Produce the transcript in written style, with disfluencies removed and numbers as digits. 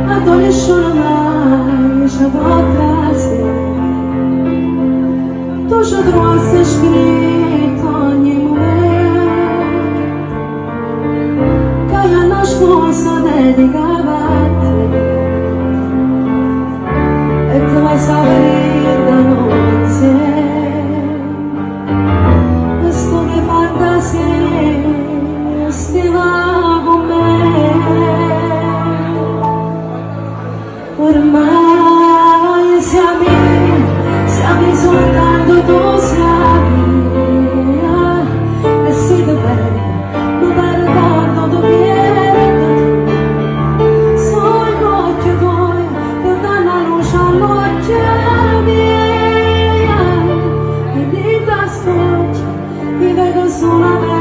a to nessuno mai ci potrà tu ci trovi scritto ogni momento che io nascosto dedicava a te e te la saprita non sei questo che fantasia stiva con me ormai siamo soltanto tu siamo e si te bene non perdono tu pierdo sono gli occhi tuoi che danno la luce all'occhio mia e di quest'occhio mi vedo solamente